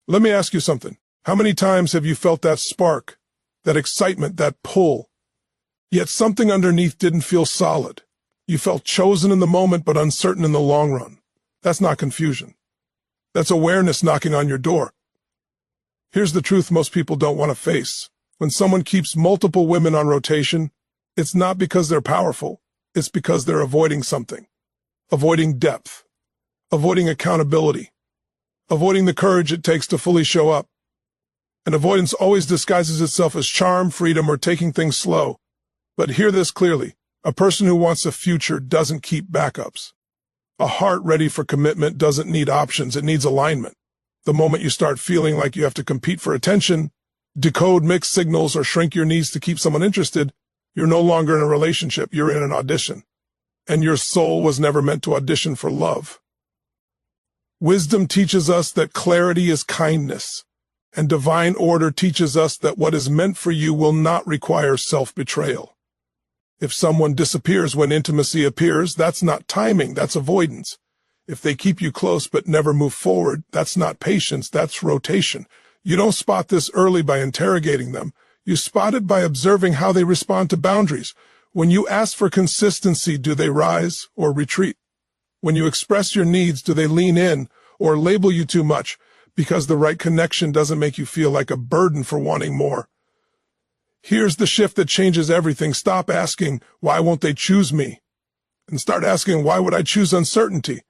Let me ask you something. How many times have you felt that spark, that excitement, that pull, yet something underneath didn't feel solid? You felt chosen in the moment but uncertain in the long run. That's not confusion. That's awareness knocking on your door. Here's the truth most people don't want to face. When someone keeps multiple women on rotation, it's not because they're powerful. It's because they're avoiding something. Avoiding depth. Avoiding accountability. Avoiding the courage it takes to fully show up. And avoidance always disguises itself as charm, freedom, or taking things slow. But hear this clearly. A person who wants a future doesn't keep backups. A heart ready for commitment doesn't need options, it needs alignment. The moment you start feeling like you have to compete for attention, decode mixed signals, or shrink your needs to keep someone interested, you're no longer in a relationship, you're in an audition. And your soul was never meant to audition for love. Wisdom teaches us that clarity is kindness, and divine order teaches us that what is meant for you will not require self-betrayal. If someone disappears when intimacy appears, that's not timing, that's avoidance. If they keep you close but never move forward, that's not patience, that's rotation. You don't spot this early by interrogating them. You spot it by observing how they respond to boundaries. When you ask for consistency, do they rise or retreat? When you express your needs, do they lean in or label you too much? Because the right connection doesn't make you feel like a burden for wanting more. Here's the shift that changes everything. Stop asking, why won't they choose me? And start asking, why would I choose uncertainty?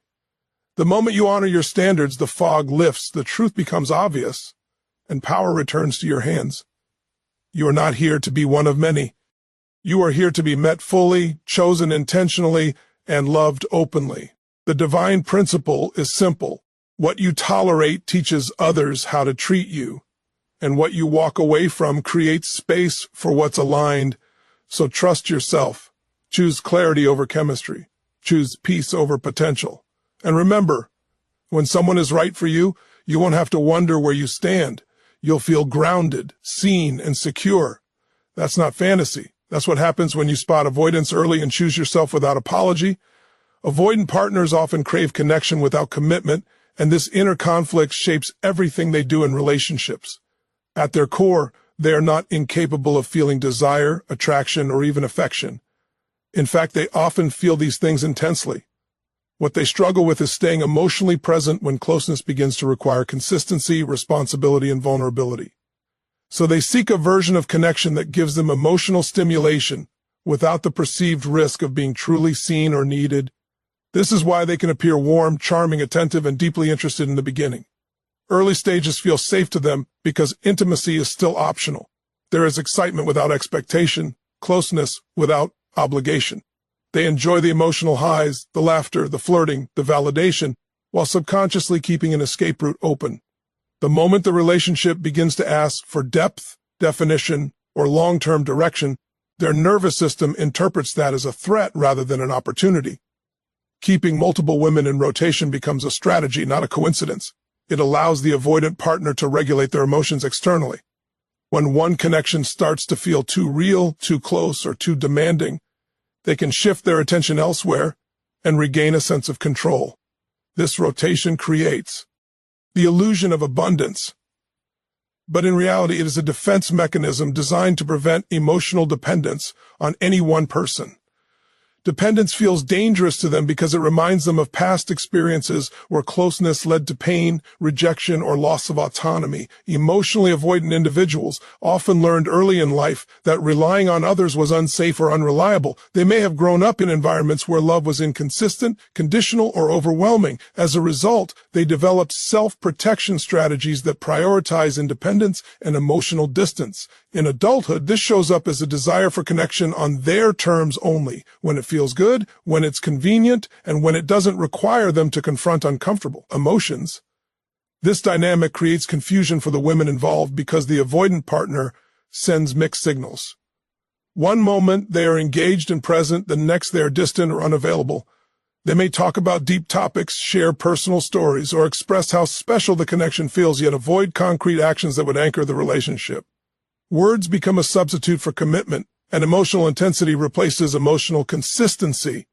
The moment you honor your standards, the fog lifts, the truth becomes obvious, and power returns to your hands. You are not here to be one of many. You are here to be met fully, chosen intentionally, and loved openly. The divine principle is simple. What you tolerate teaches others how to treat you, and what you walk away from creates space for what's aligned. So trust yourself. Choose clarity over chemistry. Choose peace over potential. And remember, when someone is right for you, you won't have to wonder where you stand. You'll feel grounded, seen, and secure. That's not fantasy. That's what happens when you spot avoidance early and choose yourself without apology. Avoidant partners often crave connection without commitment, and this inner conflict shapes everything they do in relationships. At their core, they are not incapable of feeling desire, attraction, or even affection. In fact, they often feel these things intensely. What they struggle with is staying emotionally present when closeness begins to require consistency, responsibility, and vulnerability. So they seek a version of connection that gives them emotional stimulation without the perceived risk of being truly seen or needed. This is why they can appear warm, charming, attentive, and deeply interested in the beginning. Early stages feel safe to them because intimacy is still optional. There is excitement without expectation, closeness without obligation. They enjoy the emotional highs, the laughter, the flirting, the validation, while subconsciously keeping an escape route open. The moment the relationship begins to ask for depth, definition, or long-term direction, their nervous system interprets that as a threat rather than an opportunity. Keeping multiple women in rotation becomes a strategy, not a coincidence. It allows the avoidant partner to regulate their emotions externally. When one connection starts to feel too real, too close, or too demanding, they can shift their attention elsewhere and regain a sense of control. This rotation creates the illusion of abundance. But in reality, it is a defense mechanism designed to prevent emotional dependence on any one person. Dependence feels dangerous to them because it reminds them of past experiences where closeness led to pain, rejection, or loss of autonomy. Emotionally avoidant individuals often learned early in life that relying on others was unsafe or unreliable. They may have grown up in environments where love was inconsistent, conditional, or overwhelming. As a result, they developed self-protection strategies that prioritize independence and emotional distance. In adulthood, this shows up as a desire for connection on their terms only, when it feels good, when it's convenient, and when it doesn't require them to confront uncomfortable emotions. This dynamic creates confusion for the women involved because the avoidant partner sends mixed signals. One moment they are engaged and present, the next they are distant or unavailable. They may talk about deep topics, share personal stories, or express how special the connection feels, yet avoid concrete actions that would anchor the relationship. Words become a substitute for commitment, and emotional intensity replaces emotional consistency.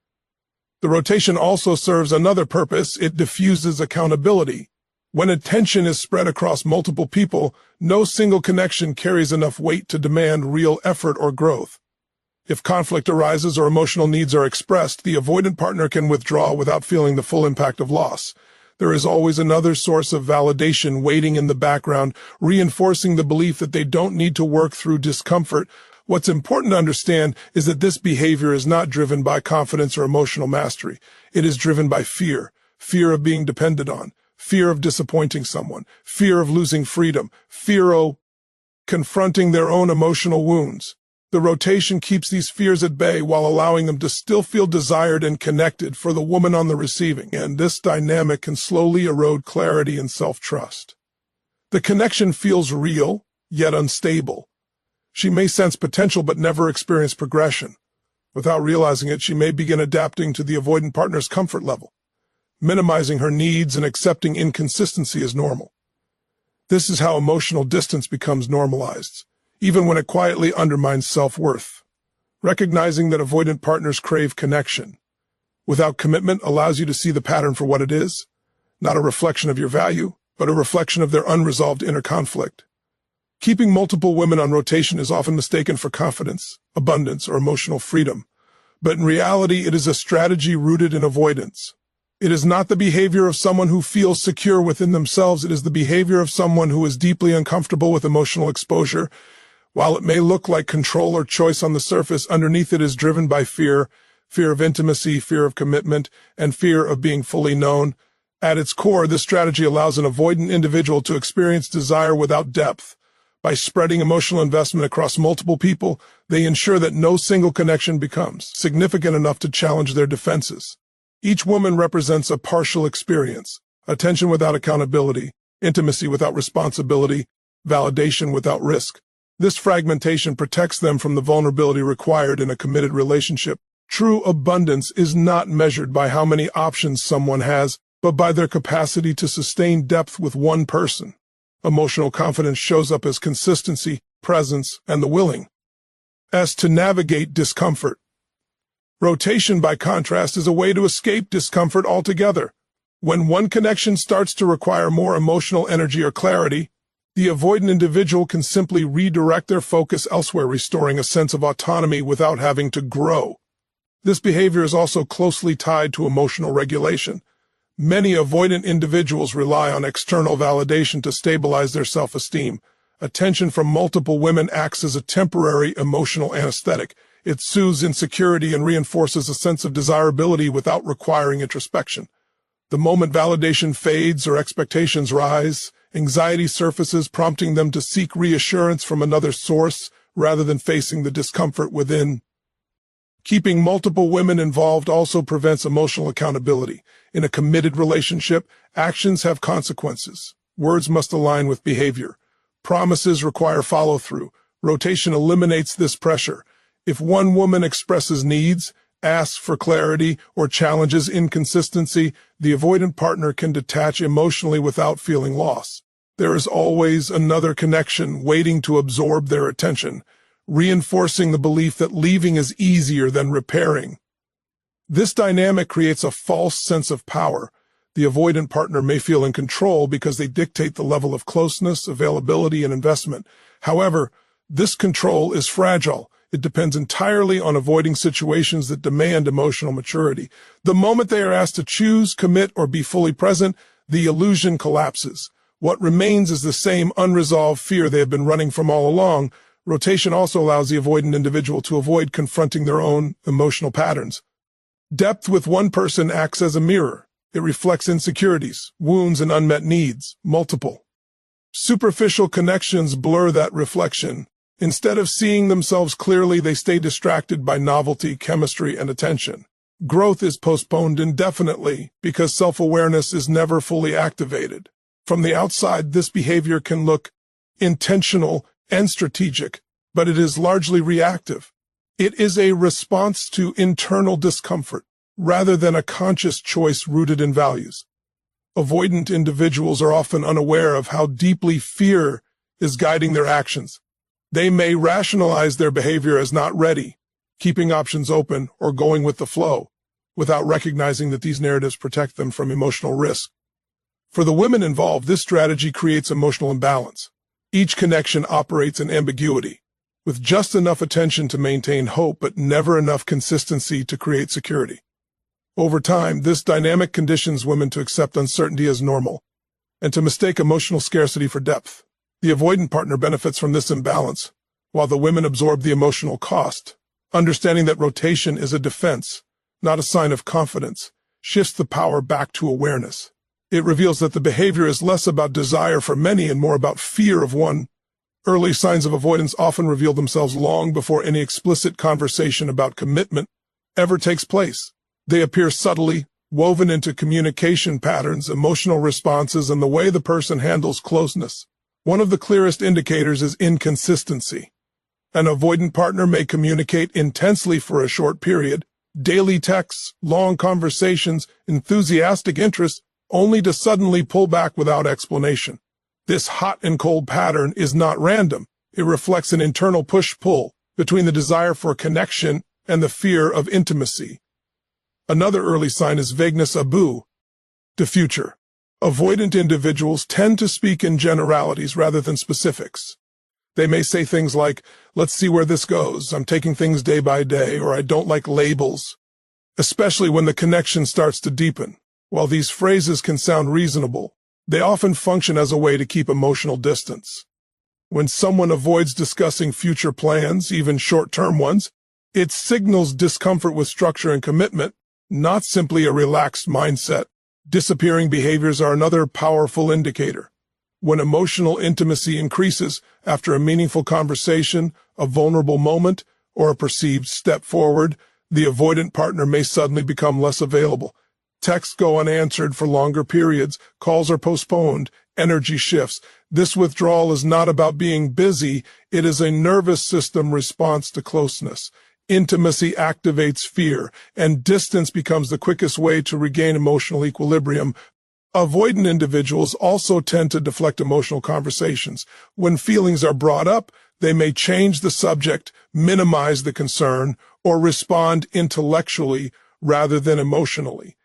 The rotation also serves another purpose. It diffuses accountability. When attention is spread across multiple people, no single connection carries enough weight to demand real effort or growth. If conflict arises or emotional needs are expressed, the avoidant partner can withdraw without feeling the full impact of loss. There is always another source of validation waiting in the background, reinforcing the belief that they don't need to work through discomfort. What's important to understand is that this behavior is not driven by confidence or emotional mastery. It is driven by fear of being depended on, fear of disappointing someone, fear of losing freedom, fear of confronting their own emotional wounds. The rotation keeps these fears at bay while allowing them to still feel desired and connected for the woman on the receiving end. This dynamic can slowly erode clarity and self-trust. The connection feels real, yet unstable. She may sense potential but never experience progression. Without realizing it, she may begin adapting to the avoidant partner's comfort level, minimizing her needs and accepting inconsistency as normal. This is how emotional distance becomes normalized, even when it quietly undermines self-worth. Recognizing that avoidant partners crave connection without commitment allows you to see the pattern for what it is, not a reflection of your value, but a reflection of their unresolved inner conflict. Keeping multiple women on rotation is often mistaken for confidence, abundance, or emotional freedom, but in reality it is a strategy rooted in avoidance. It is not the behavior of someone who feels secure within themselves, it is the behavior of someone who is deeply uncomfortable with emotional exposure. While it may look like control or choice on the surface, underneath it is driven by fear of intimacy, fear of commitment, and fear of being fully known. At its core, this strategy allows an avoidant individual to experience desire without depth. By spreading emotional investment across multiple people, they ensure that no single connection becomes significant enough to challenge their defenses. Each woman represents a partial experience: attention without accountability, intimacy without responsibility, validation without risk. This fragmentation protects them from the vulnerability required in a committed relationship. True abundance is not measured by how many options someone has, but by their capacity to sustain depth with one person. Emotional confidence shows up as consistency, presence, and the willingness to navigate discomfort. Rotation, by contrast, is a way to escape discomfort altogether. When one connection starts to require more emotional energy or clarity, the avoidant individual can simply redirect their focus elsewhere, restoring a sense of autonomy without having to grow. This behavior is also closely tied to emotional regulation. Many avoidant individuals rely on external validation to stabilize their self-esteem. Attention from multiple women acts as a temporary emotional anesthetic. It soothes insecurity and reinforces a sense of desirability without requiring introspection. The moment validation fades or expectations rise, anxiety surfaces, prompting them to seek reassurance from another source rather than facing the discomfort within. Keeping multiple women involved also prevents emotional accountability. In a committed relationship, actions have consequences. Words must align with behavior. Promises require follow-through. Rotation eliminates this pressure. If one woman expresses needs, asks for clarity, or challenges inconsistency, the avoidant partner can detach emotionally without feeling loss. There is always another connection waiting to absorb their attention, reinforcing the belief that leaving is easier than repairing. This dynamic creates a false sense of power. The avoidant partner may feel in control because they dictate the level of closeness, availability, and investment. However, this control is fragile. It depends entirely on avoiding situations that demand emotional maturity. The moment they are asked to choose, commit, or be fully present, the illusion collapses. What remains is the same unresolved fear they have been running from all along. Rotation also allows the avoidant individual to avoid confronting their own emotional patterns. Depth with one person acts as a mirror. It reflects insecurities, wounds, and unmet needs. Multiple superficial connections blur that reflection. Instead of seeing themselves clearly, they stay distracted by novelty, chemistry, and attention. Growth is postponed indefinitely because self-awareness is never fully activated. From the outside, this behavior can look intentional and strategic, but it is largely reactive. It is a response to internal discomfort, rather than a conscious choice rooted in values. Avoidant individuals are often unaware of how deeply fear is guiding their actions. They may rationalize their behavior as not ready, keeping options open, or going with the flow, without recognizing that these narratives protect them from emotional risk. For the women involved, this strategy creates emotional imbalance. Each connection operates in ambiguity, with just enough attention to maintain hope but never enough consistency to create security. Over time, this dynamic conditions women to accept uncertainty as normal and to mistake emotional scarcity for depth. The avoidant partner benefits from this imbalance, while the women absorb the emotional cost. Understanding that rotation is a defense, not a sign of confidence, shifts the power back to awareness. It reveals that the behavior is less about desire for many and more about fear of one. Early signs of avoidance often reveal themselves long before any explicit conversation about commitment ever takes place. They appear subtly, woven into communication patterns, emotional responses, and the way the person handles closeness. One of the clearest indicators is inconsistency. An avoidant partner may communicate intensely for a short period, daily texts, long conversations, enthusiastic interest, only to suddenly pull back without explanation. This hot and cold pattern is not random. It reflects an internal push-pull between the desire for connection and the fear of intimacy. Another early sign is vagueness the future. Avoidant individuals tend to speak in generalities rather than specifics. They may say things like, "Let's see where this goes, I'm taking things day by day," or "I don't like labels," especially when the connection starts to deepen. While these phrases can sound reasonable, they often function as a way to keep emotional distance. When someone avoids discussing future plans, even short-term ones, it signals discomfort with structure and commitment, not simply a relaxed mindset. Disappearing behaviors are another powerful indicator. When emotional intimacy increases after a meaningful conversation, a vulnerable moment, or a perceived step forward, the avoidant partner may suddenly become less available. Texts go unanswered for longer periods, calls are postponed, energy shifts. This withdrawal is not about being busy, it is a nervous system response to closeness. Intimacy activates fear, and distance becomes the quickest way to regain emotional equilibrium. Avoidant individuals also tend to deflect emotional conversations. When feelings are brought up, they may change the subject, minimize the concern, or respond intellectually rather than emotionally.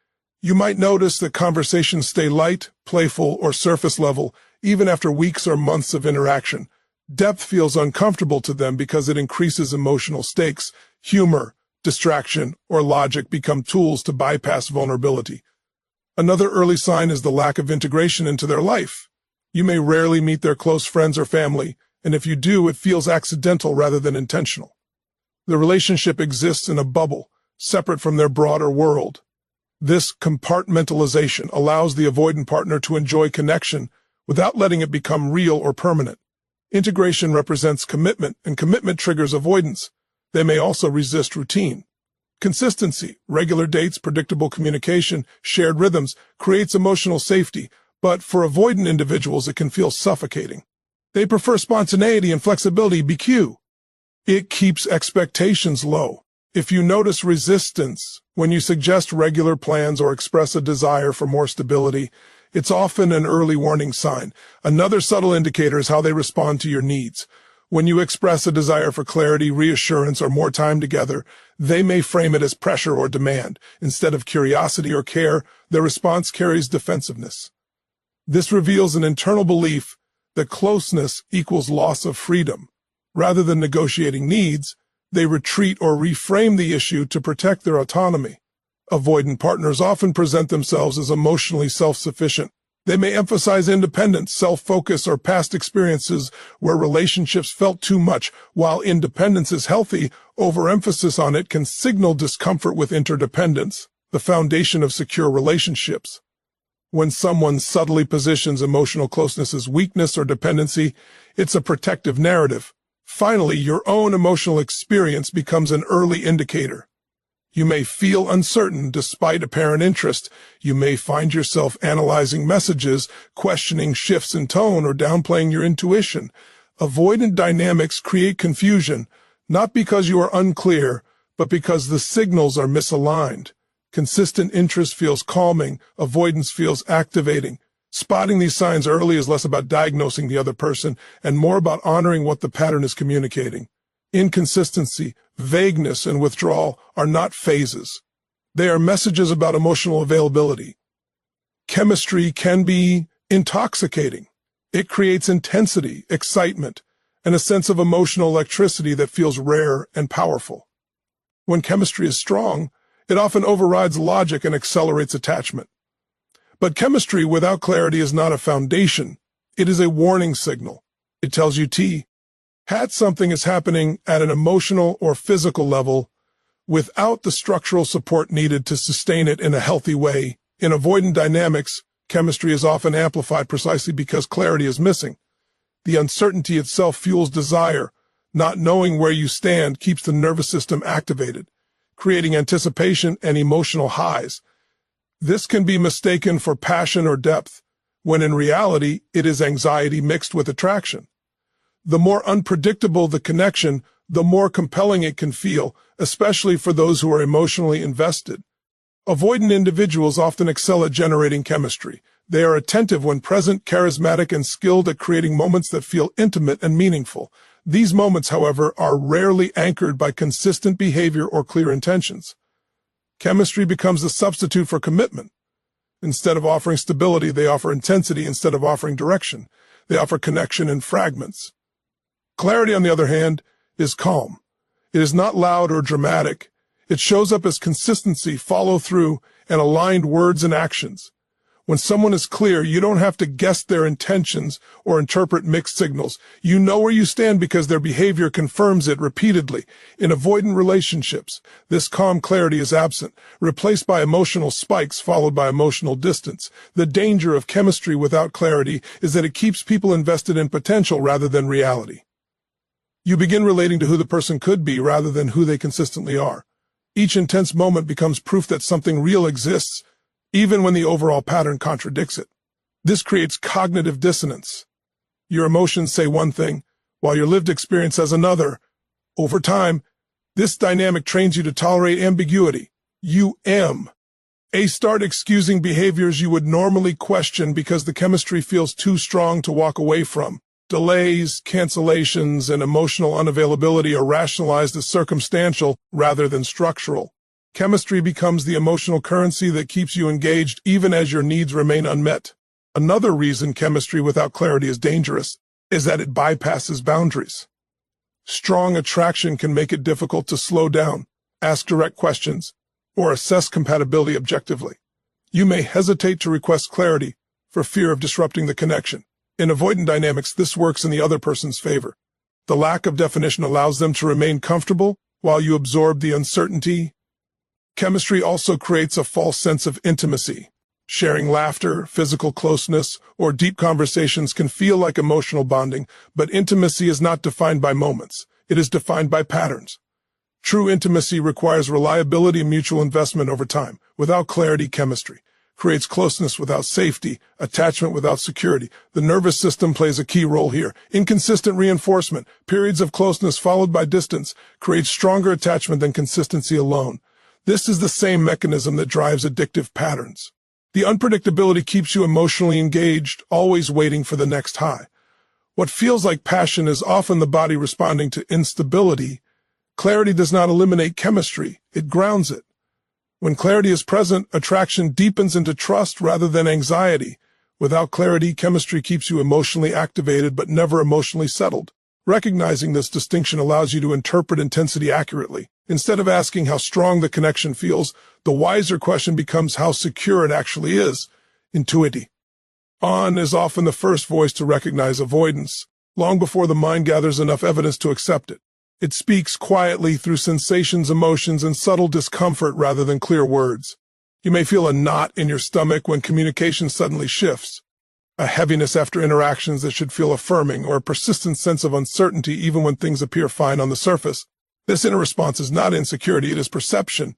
You might notice that conversations stay light, playful, or surface level, even after weeks or months of interaction. Depth feels uncomfortable to them because it increases emotional stakes. Humor, distraction, or logic become tools to bypass vulnerability. Another early sign is the lack of integration into their life. You may rarely meet their close friends or family, and if you do, it feels accidental rather than intentional. The relationship exists in a bubble, separate from their broader world. This compartmentalization allows the avoidant partner to enjoy connection without letting it become real or permanent. Integration represents commitment, and commitment triggers avoidance. They may also resist routine. Consistency, regular dates, predictable communication, shared rhythms creates emotional safety, but for avoidant individuals it can feel suffocating. They prefer spontaneity and flexibility, BQ. It keeps expectations low. If you notice resistance when you suggest regular plans or express a desire for more stability, it's often an early warning sign. Another subtle indicator is how they respond to your needs. When you express a desire for clarity, reassurance, or more time together, they may frame it as pressure or demand. Instead of curiosity or care, their response carries defensiveness. This reveals an internal belief that closeness equals loss of freedom. Rather than negotiating needs, they retreat or reframe the issue to protect their autonomy. Avoidant partners often present themselves as emotionally self-sufficient. They may emphasize independence, self-focus, or past experiences where relationships felt too much. While independence is healthy, overemphasis on it can signal discomfort with interdependence, the foundation of secure relationships. When someone subtly positions emotional closeness as weakness or dependency, it's a protective narrative. Finally, your own emotional experience becomes an early indicator. You may feel uncertain despite apparent interest. You may find yourself analyzing messages, questioning shifts in tone, or downplaying your intuition. Avoidant dynamics create confusion, not because you are unclear, but because the signals are misaligned. Consistent interest feels calming, avoidance feels activating. Spotting these signs early is less about diagnosing the other person and more about honoring what the pattern is communicating. Inconsistency, vagueness, and withdrawal are not phases. They are messages about emotional availability. Chemistry can be intoxicating. It creates intensity, excitement, and a sense of emotional electricity that feels rare and powerful. When chemistry is strong, it often overrides logic and accelerates attachment. But chemistry without clarity is not a foundation. It is a warning signal. It tells you something is happening at an emotional or physical level without the structural support needed to sustain it in a healthy way. In avoidant dynamics, chemistry is often amplified precisely because clarity is missing. The uncertainty itself fuels desire. Not knowing where you stand keeps the nervous system activated, creating anticipation and emotional highs. This can be mistaken for passion or depth, when in reality it is anxiety mixed with attraction. The more unpredictable the connection, the more compelling it can feel, especially for those who are emotionally invested. Avoidant individuals often excel at generating chemistry. They are attentive when present, charismatic, and skilled at creating moments that feel intimate and meaningful. These moments, however, are rarely anchored by consistent behavior or clear intentions. Chemistry becomes a substitute for commitment. Instead of offering stability, they offer intensity. Instead of offering direction, they offer connection in fragments. Clarity, on the other hand, is calm. It is not loud or dramatic. It shows up as consistency, follow-through, and aligned words and actions. When someone is clear, you don't have to guess their intentions or interpret mixed signals. You know where you stand because their behavior confirms it repeatedly. In avoidant relationships, this calm clarity is absent, replaced by emotional spikes followed by emotional distance. The danger of chemistry without clarity is that it keeps people invested in potential rather than reality. You begin relating to who the person could be rather than who they consistently are. Each intense moment becomes proof that something real exists, even when the overall pattern contradicts it. This creates cognitive dissonance. Your emotions say one thing, while your lived experience says another. Over time, this dynamic trains you to tolerate ambiguity. Start excusing behaviors you would normally question because the chemistry feels too strong to walk away from. Delays, cancellations, and emotional unavailability are rationalized as circumstantial rather than structural. Chemistry becomes the emotional currency that keeps you engaged even as your needs remain unmet. Another reason chemistry without clarity is dangerous is that it bypasses boundaries. Strong attraction can make it difficult to slow down, ask direct questions, or assess compatibility objectively. You may hesitate to request clarity for fear of disrupting the connection. In avoidant dynamics, this works in the other person's favor. The lack of definition allows them to remain comfortable while you absorb the uncertainty. Chemistry also creates a false sense of intimacy. Sharing laughter, physical closeness, or deep conversations can feel like emotional bonding, but intimacy is not defined by moments. It is defined by patterns. True intimacy requires reliability and mutual investment over time. Without clarity, chemistry creates closeness without safety, attachment without security. The nervous system plays a key role here. Inconsistent reinforcement, periods of closeness followed by distance, create stronger attachment than consistency alone. This is the same mechanism that drives addictive patterns. The unpredictability keeps you emotionally engaged, always waiting for the next high. What feels like passion is often the body responding to instability. Clarity does not eliminate chemistry, it grounds it. When clarity is present, attraction deepens into trust rather than anxiety. Without clarity, chemistry keeps you emotionally activated but never emotionally settled. Recognizing this distinction allows you to interpret intensity accurately. Instead of asking how strong the connection feels, the wiser question becomes how secure it actually is. Intuity. On is often the first voice to recognize avoidance, long before the mind gathers enough evidence to accept it. It speaks quietly through sensations, emotions, and subtle discomfort rather than clear words. You may feel a knot in your stomach when communication suddenly shifts, a heaviness after interactions that should feel affirming, or a persistent sense of uncertainty even when things appear fine on the surface. This inner response is not insecurity, it is perception.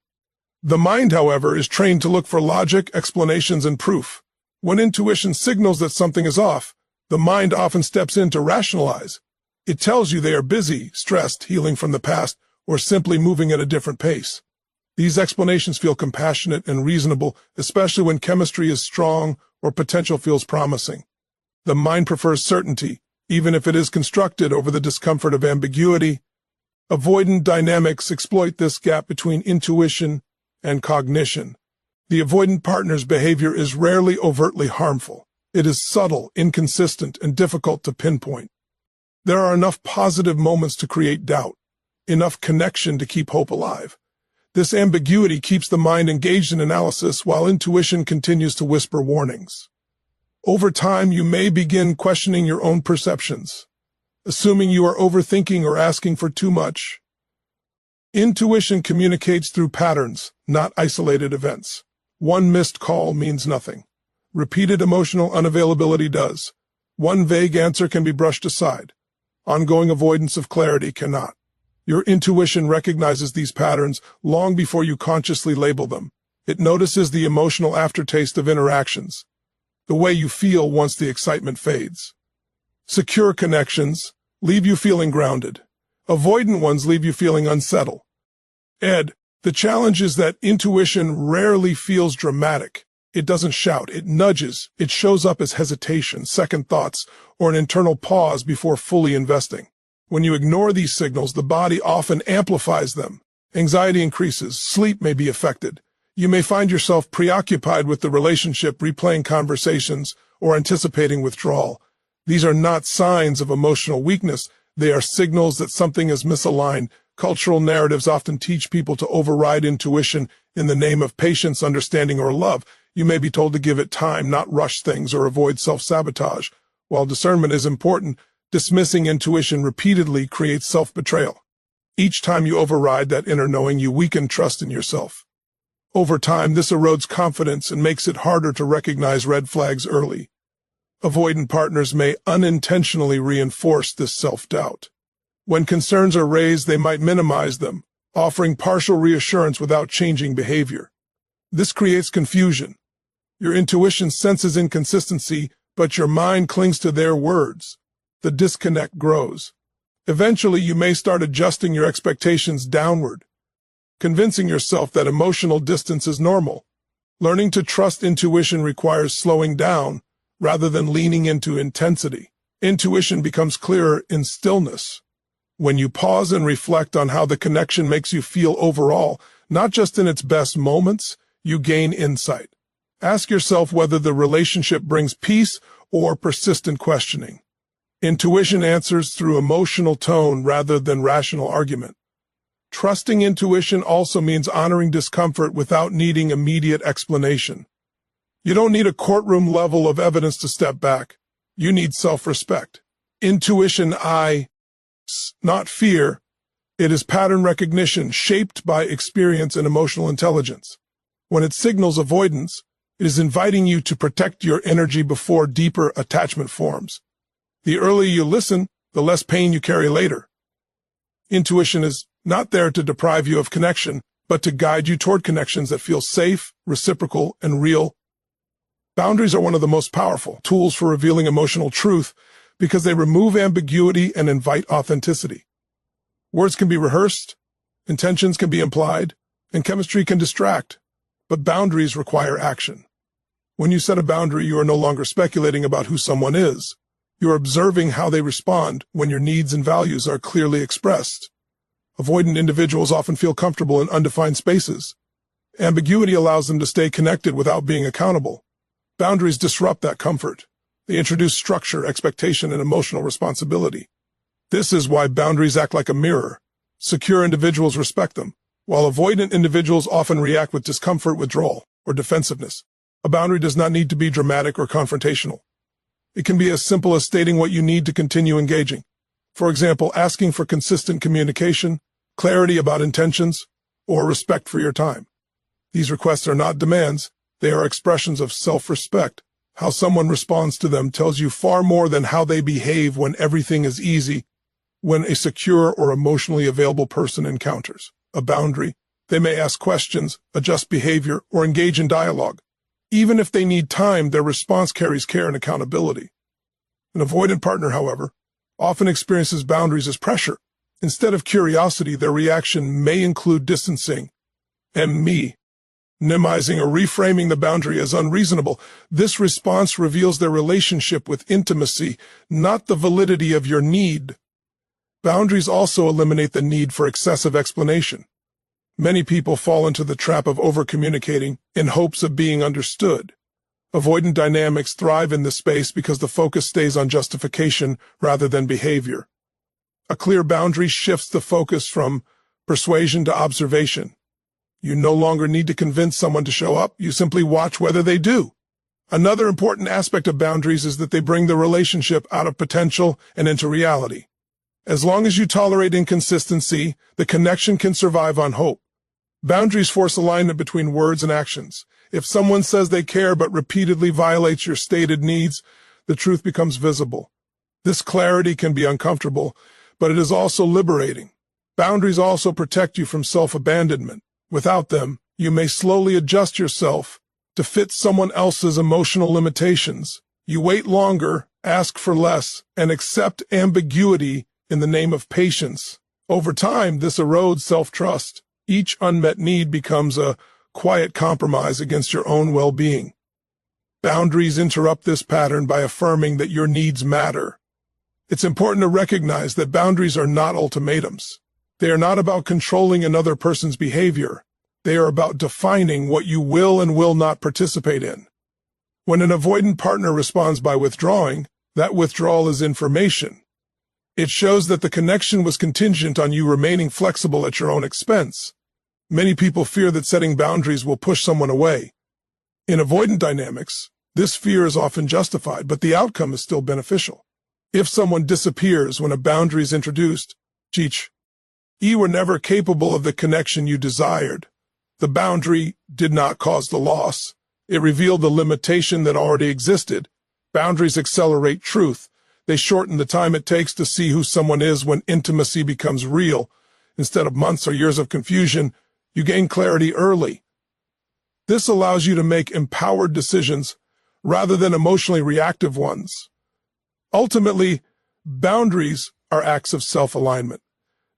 The mind, however, is trained to look for logic, explanations, and proof. When intuition signals that something is off, the mind often steps in to rationalize. It tells you they are busy, stressed, healing from the past, or simply moving at a different pace. These explanations feel compassionate and reasonable, especially when chemistry is strong or potential feels promising. The mind prefers certainty, even if it is constructed over the discomfort of ambiguity. Avoidant dynamics exploit this gap between intuition and cognition. The avoidant partner's behavior is rarely overtly harmful. It is subtle, inconsistent, and difficult to pinpoint. There are enough positive moments to create doubt, enough connection to keep hope alive. This ambiguity keeps the mind engaged in analysis while intuition continues to whisper warnings. Over time, you may begin questioning your own perceptions, assuming you are overthinking or asking for too much. Intuition communicates through patterns, not isolated events. One missed call means nothing. Repeated emotional unavailability does. One vague answer can be brushed aside. Ongoing avoidance of clarity cannot. Your intuition recognizes these patterns long before you consciously label them. It notices the emotional aftertaste of interactions, the way you feel once the excitement fades. Secure connections leave you feeling grounded. Avoidant ones leave you feeling unsettled. The challenge is that intuition rarely feels dramatic. It doesn't shout, it nudges, it shows up as hesitation, second thoughts, or an internal pause before fully investing. When you ignore these signals, the body often amplifies them. Anxiety increases, sleep may be affected. You may find yourself preoccupied with the relationship, replaying conversations, or anticipating withdrawal. These are not signs of emotional weakness. They are signals that something is misaligned. Cultural narratives often teach people to override intuition in the name of patience, understanding, or love. You may be told to give it time, not rush things, or avoid self-sabotage. While discernment is important, dismissing intuition repeatedly creates self-betrayal. Each time you override that inner knowing, you weaken trust in yourself. Over time, this erodes confidence and makes it harder to recognize red flags early. Avoidant partners may unintentionally reinforce this self-doubt. When concerns are raised, they might minimize them, offering partial reassurance without changing behavior. This creates confusion. Your intuition senses inconsistency, but your mind clings to their words. The disconnect grows. Eventually, you may start adjusting your expectations downward, convincing yourself that emotional distance is normal. Learning to trust intuition requires slowing down rather than leaning into intensity. Intuition becomes clearer in stillness. When you pause and reflect on how the connection makes you feel overall, not just in its best moments, you gain insight. Ask yourself whether the relationship brings peace or persistent questioning. Intuition answers through emotional tone rather than rational argument. Trusting intuition also means honoring discomfort without needing immediate explanation. You don't need a courtroom level of evidence to step back. You need self-respect. Intuition, not fear. It is pattern recognition shaped by experience and emotional intelligence. When it signals avoidance, it is inviting you to protect your energy before deeper attachment forms. The earlier you listen, the less pain you carry later. Intuition is not there to deprive you of connection, but to guide you toward connections that feel safe, reciprocal, and real. Boundaries are one of the most powerful tools for revealing emotional truth because they remove ambiguity and invite authenticity. Words can be rehearsed, intentions can be implied, and chemistry can distract, but boundaries require action. When you set a boundary, you are no longer speculating about who someone is. You are observing how they respond when your needs and values are clearly expressed. Avoidant individuals often feel comfortable in undefined spaces. Ambiguity allows them to stay connected without being accountable. Boundaries disrupt that comfort. They introduce structure, expectation, and emotional responsibility. This is why boundaries act like a mirror. Secure individuals respect them, while avoidant individuals often react with discomfort, withdrawal, or defensiveness. A boundary does not need to be dramatic or confrontational. It can be as simple as stating what you need to continue engaging. For example, asking for consistent communication, clarity about intentions, or respect for your time. These requests are not demands. They are expressions of self-respect. How someone responds to them tells you far more than how they behave when everything is easy. When a secure or emotionally available person encounters a boundary, they may ask questions, adjust behavior, or engage in dialogue. Even if they need time, their response carries care and accountability. An avoidant partner, however, often experiences boundaries as pressure. Instead of curiosity, their reaction may include distancing and minimizing or reframing the boundary as unreasonable. This response reveals their relationship with intimacy, not the validity of your need. Boundaries also eliminate the need for excessive explanation. Many people fall into the trap of over-communicating in hopes of being understood. Avoidant dynamics thrive in this space because the focus stays on justification rather than behavior. A clear boundary shifts the focus from persuasion to observation. You no longer need to convince someone to show up, you simply watch whether they do. Another important aspect of boundaries is that they bring the relationship out of potential and into reality. As long as you tolerate inconsistency, the connection can survive on hope. Boundaries force alignment between words and actions. If someone says they care but repeatedly violates your stated needs, the truth becomes visible. This clarity can be uncomfortable, but it is also liberating. Boundaries also protect you from self-abandonment. Without them, you may slowly adjust yourself to fit someone else's emotional limitations. You wait longer, ask for less, and accept ambiguity in the name of patience. Over time, this erodes self-trust. Each unmet need becomes a quiet compromise against your own well-being. Boundaries interrupt this pattern by affirming that your needs matter. It's important to recognize that boundaries are not ultimatums. They are not about controlling another person's behavior. They are about defining what you will and will not participate in. When an avoidant partner responds by withdrawing, that withdrawal is information. It shows that the connection was contingent on you remaining flexible at your own expense. Many people fear that setting boundaries will push someone away. In avoidant dynamics, this fear is often justified, but the outcome is still beneficial. If someone disappears when a boundary is introduced, you were never capable of the connection you desired. The boundary did not cause the loss. It revealed the limitation that already existed. Boundaries accelerate truth. They shorten the time it takes to see who someone is when intimacy becomes real. Instead of months or years of confusion, you gain clarity early. This allows you to make empowered decisions rather than emotionally reactive ones. Ultimately, boundaries are acts of self-alignment.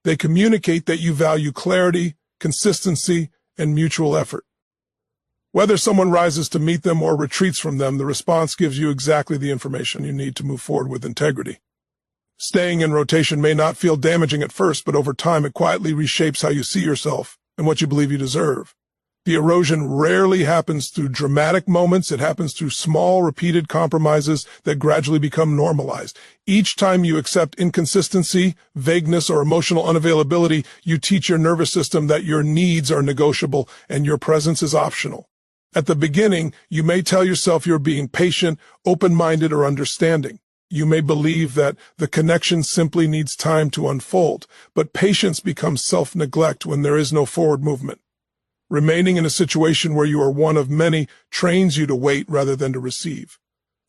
They communicate that you value clarity, consistency, and mutual effort. Whether someone rises to meet them or retreats from them, the response gives you exactly the information you need to move forward with integrity. Staying in rotation may not feel damaging at first, but over time it quietly reshapes how you see yourself and what you believe you deserve. The erosion rarely happens through dramatic moments. It happens through small, repeated compromises that gradually become normalized. Each time you accept inconsistency, vagueness, or emotional unavailability, you teach your nervous system that your needs are negotiable and your presence is optional. At the beginning, you may tell yourself you're being patient, open-minded, or understanding. You may believe that the connection simply needs time to unfold, but patience becomes self-neglect when there is no forward movement. Remaining in a situation where you are one of many trains you to wait rather than to receive.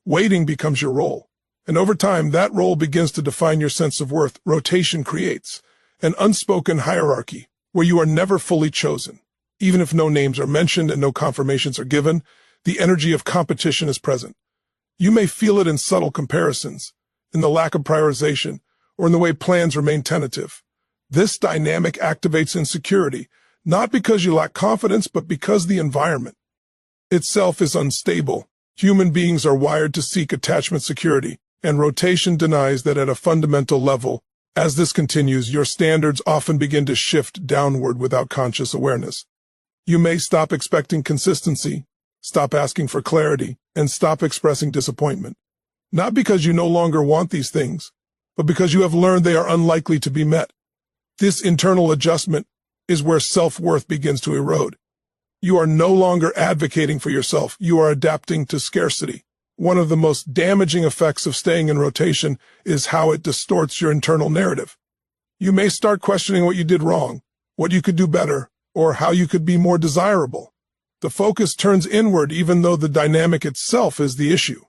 Waiting becomes your role, and over time, that role begins to define your sense of worth. Rotation creates an unspoken hierarchy where you are never fully chosen. Even if no names are mentioned and no confirmations are given, the energy of competition is present. You may feel it in subtle comparisons, in the lack of prioritization, or in the way plans remain tentative. This dynamic activates insecurity, not because you lack confidence, but because the environment itself is unstable. Human beings are wired to seek attachment security, and rotation denies that at a fundamental level. As this continues, your standards often begin to shift downward without conscious awareness. You may stop expecting consistency, stop asking for clarity, and stop expressing disappointment. Not because you no longer want these things, but because you have learned they are unlikely to be met. This internal adjustment is where self-worth begins to erode. You are no longer advocating for yourself. You are adapting to scarcity. One of the most damaging effects of staying in rotation is how it distorts your internal narrative. You may start questioning what you did wrong, what you could do better, or how you could be more desirable. The focus turns inward even though the dynamic itself is the issue.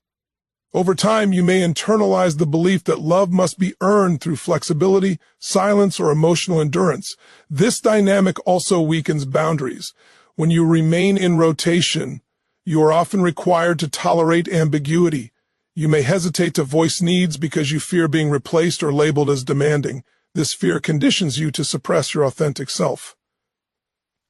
Over time, you may internalize the belief that love must be earned through flexibility, silence, or emotional endurance. This dynamic also weakens boundaries. When you remain in rotation, you are often required to tolerate ambiguity. You may hesitate to voice needs because you fear being replaced or labeled as demanding. This fear conditions you to suppress your authentic self.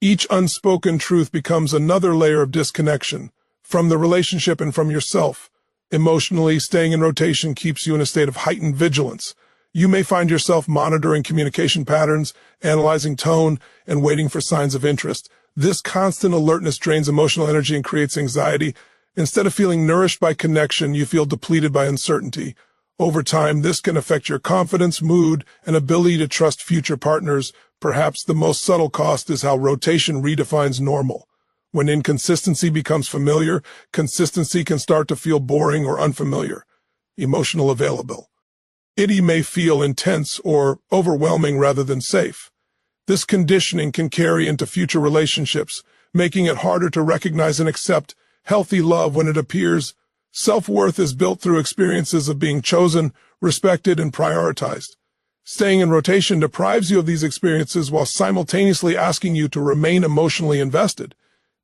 Each unspoken truth becomes another layer of disconnection from the relationship and from yourself. Emotionally, staying in rotation keeps you in a state of heightened vigilance. You may find yourself monitoring communication patterns, analyzing tone, and waiting for signs of interest. This constant alertness drains emotional energy and creates anxiety. Instead of feeling nourished by connection, you feel depleted by uncertainty. Over time, this can affect your confidence, mood, and ability to trust future partners. Perhaps the most subtle cost is how rotation redefines normal. When inconsistency becomes familiar, consistency can start to feel boring or unfamiliar. Emotional available. It may feel intense or overwhelming rather than safe. This conditioning can carry into future relationships, making it harder to recognize and accept healthy love when it appears. Self-worth is built through experiences of being chosen, respected, and prioritized. Staying in rotation deprives you of these experiences while simultaneously asking you to remain emotionally invested.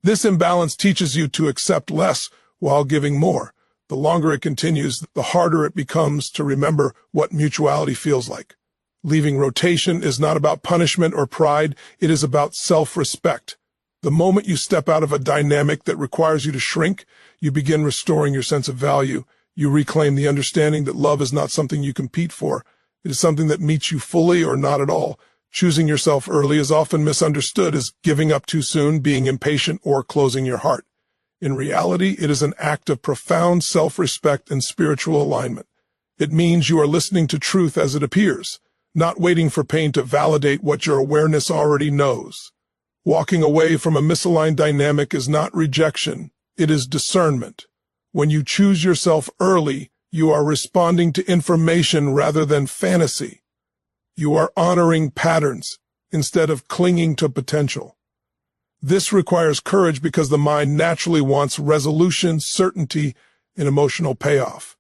This imbalance teaches you to accept less while giving more. The longer it continues, the harder it becomes to remember what mutuality feels like. Leaving rotation is not about punishment or pride, it is about self-respect. The moment you step out of a dynamic that requires you to shrink, you begin restoring your sense of value. You reclaim the understanding that love is not something you compete for. It is something that meets you fully or not at all. Choosing yourself early is often misunderstood as giving up too soon, being impatient, or closing your heart. In reality, it is an act of profound self-respect and spiritual alignment. It means you are listening to truth as it appears, not waiting for pain to validate what your awareness already knows. Walking away from a misaligned dynamic is not rejection, it is discernment. When you choose yourself early, you are responding to information rather than fantasy. You are honoring patterns instead of clinging to potential. This requires courage because the mind naturally wants resolution, certainty, and emotional payoff.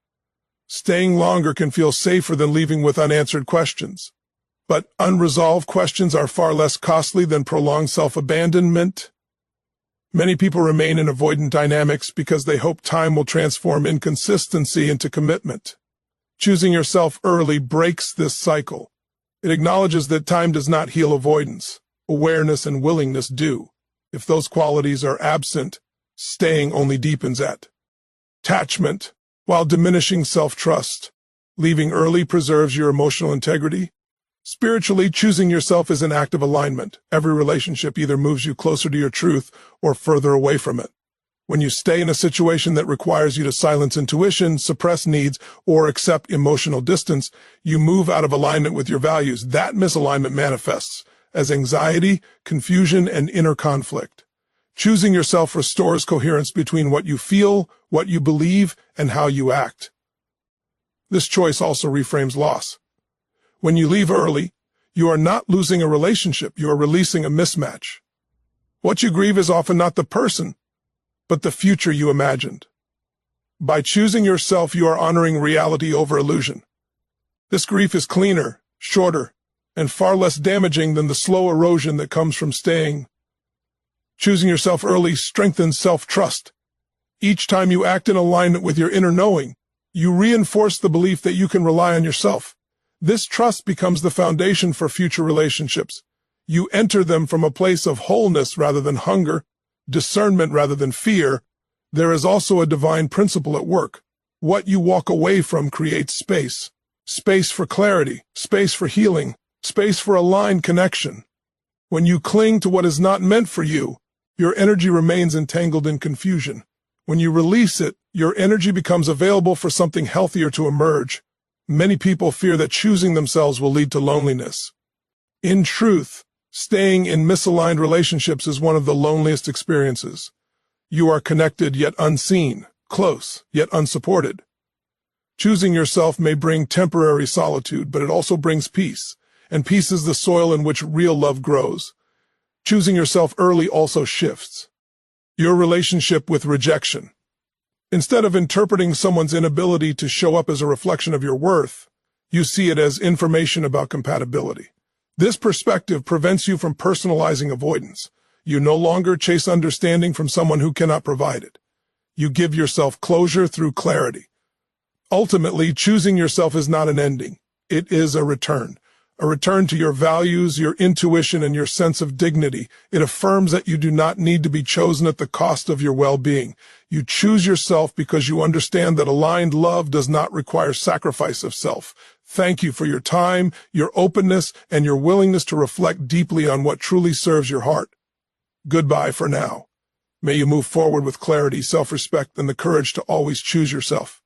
Staying longer can feel safer than leaving with unanswered questions. But unresolved questions are far less costly than prolonged self-abandonment. Many people remain in avoidant dynamics because they hope time will transform inconsistency into commitment. Choosing yourself early breaks this cycle. It acknowledges that time does not heal avoidance. Awareness and willingness do. If those qualities are absent, staying only deepens attachment, while diminishing self-trust. Leaving early preserves your emotional integrity. Spiritually, choosing yourself is an act of alignment. Every relationship either moves you closer to your truth or further away from it. When you stay in a situation that requires you to silence intuition, suppress needs, or accept emotional distance, you move out of alignment with your values. That misalignment manifests as anxiety, confusion, and inner conflict. Choosing yourself restores coherence between what you feel, what you believe, and how you act. This choice also reframes loss. When you leave early, you are not losing a relationship, you are releasing a mismatch. What you grieve is often not the person, but the future you imagined. By choosing yourself, you are honoring reality over illusion. This grief is cleaner, shorter, and far less damaging than the slow erosion that comes from staying. Choosing yourself early strengthens self-trust. Each time you act in alignment with your inner knowing, you reinforce the belief that you can rely on yourself. This trust becomes the foundation for future relationships. You enter them from a place of wholeness rather than hunger, discernment rather than fear. There is also a divine principle at work. What you walk away from creates space. Space for clarity, space for healing, space for aligned connection. When you cling to what is not meant for you, your energy remains entangled in confusion. When you release it, your energy becomes available for something healthier to emerge. Many people fear that choosing themselves will lead to loneliness. In truth, staying in misaligned relationships is one of the loneliest experiences. You are connected yet unseen, close yet unsupported. Choosing yourself may bring temporary solitude, but it also brings peace, and peace is the soil in which real love grows. Choosing yourself early also shifts your relationship with rejection. Instead of interpreting someone's inability to show up as a reflection of your worth, you see it as information about compatibility. This perspective prevents you from personalizing avoidance. You no longer chase understanding from someone who cannot provide it. You give yourself closure through clarity. Ultimately, choosing yourself is not an ending. It is a return to your values, your intuition, and your sense of dignity. It affirms that you do not need to be chosen at the cost of your well-being. You choose yourself because you understand that aligned love does not require sacrifice of self. Thank you for your time, your openness, and your willingness to reflect deeply on what truly serves your heart. Goodbye for now. May you move forward with clarity, self-respect, and the courage to always choose yourself.